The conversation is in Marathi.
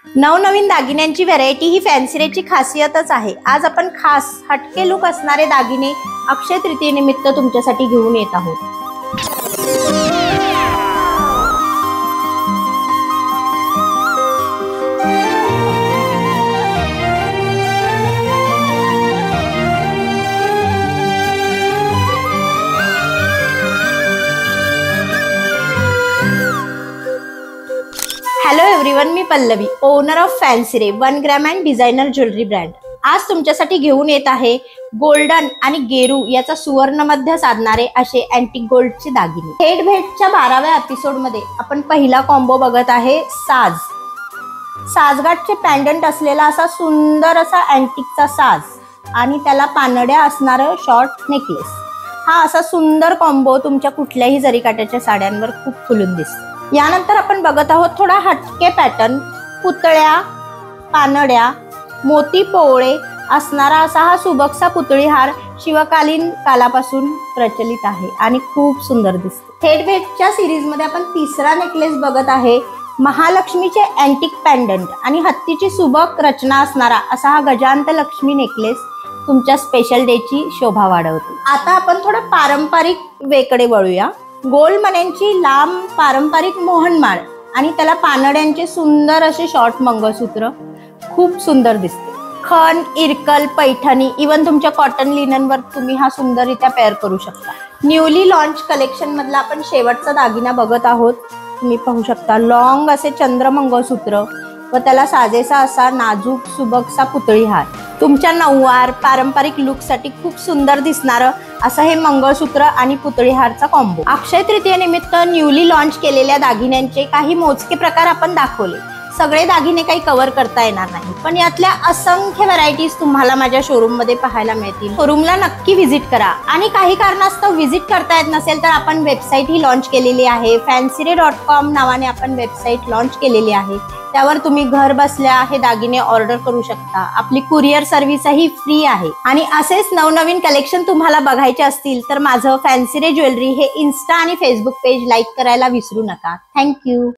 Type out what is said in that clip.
नवनवीन दागिन्यांची व्हरायटी ही फॅन्सी ची खासियतच आहे। आज आपण खास हटके लुक असणारे दागिने अक्षय तृतीयेनिमित्त तुमच्यासाठी घेऊन येत आहोत। Hello everyone, me Pallavi, owner of fancy ray 1 gram and designer jewellery brand. आज तुमच्यासाठी घेऊन येत आहे गोल्डन आणि गेरू याचा सुवर्ण मध्य साधणारे असे अँटिक गोल्डचे दागिने। थेट भेटच्या 12व्या एपिसोड मध्ये आपण पहिला कॉम्बो बघत आहे साजगाठचे पॅन्डंट असलेला असा सुंदर असा अँटिकचा साज आणि त्याला पानड्या असणारं शॉर्ट नेकलेस। हा असा सुंदर कॉम्बो तुमच्या कुठल्याही जरीकाठाच्या साड्यांवर खूप खुलून दिसतो। यानंतर आपण बघत आहोत थोडा हटके पॅटर्न, पुतळ्या, पानड्या, मोती पोवळे असणारा असा हा सुबकसा पुतळी हार शिवकालीन कालापासून प्रचलित आहे आणि खूप सुंदर दिसतो। थेट भेटच्या सिरीज मध्ये आपण तिसरा नेकलेस बघत आहे महालक्ष्मीचे अँटिक पॅन्डंट आणि हत्तीची सुबक रचना असणारा असा हा गजांत लक्ष्मी नेकलेस तुमच्या स्पेशल डे ची शोभा वाढवतो। आता आपण थोडा पारंपरिक वेकडे वळूया। गोल मण्यांची लांब पारंपरिक मोहनमाळ आणि त्याला पानड्यांचे सुंदर असे शॉर्ट मंगळसूत्र खूप सुंदर दिसते। खण, इरकल, पैठणी, इवन तुमच्या कॉटन लिननवर तुम्ही हा सुंदररित्या पेअर करू शकता। न्यूली लॉन्च कलेक्शन मधला आपण शेवटचा दागिना बघत आहोत। तुम्ही पाहू शकता लॉंग असे चंद्र मंगळसूत्र व त्याला साजेसा असा नाजूक सुबकसा पुतळी हार। तुमच्या नऊवार पारंपरिक लुक साठी खूप सुंदर दिसणारं असं हे मंगळसूत्र आणि पुतळी हारचा कॉम्बो। अक्षय तृतीयेनिमित्त न्यूली लॉन्च केलेल्या दागिन्यांचे काही मोजके प्रकार आपण दाखवले। सगळे दागिने काही कव्हर करता येणार नाही, पण यातल्या असंख्य व्हरायटीज तुम्हाला माझ्या शोरूम मध्ये पाहायला मिळतील। शोरूमला नक्की व्हिजिट करा आणि काही कारणास्तव व्हिजिट करता येत नसेल तर आपण वेबसाईट ही लॉन्च केलेली आहे। fancyray.com नावाने आपण वेबसाईट लॉन्च केलेली आहे। त्यावर तुम्ही घर बसल्या हे दागिने ऑर्डर करू शकता। आपली कुरिअर सर्व्हिसही फ्री आहे आणि असेच नवनवीन कलेक्शन तुम्हाला बघायचे असतील तर माझं फॅन्सी रे ज्वेलरी हे इन्स्टा आणि फेसबुक पेज लाईक करायला विसरू नका। थँक्यू।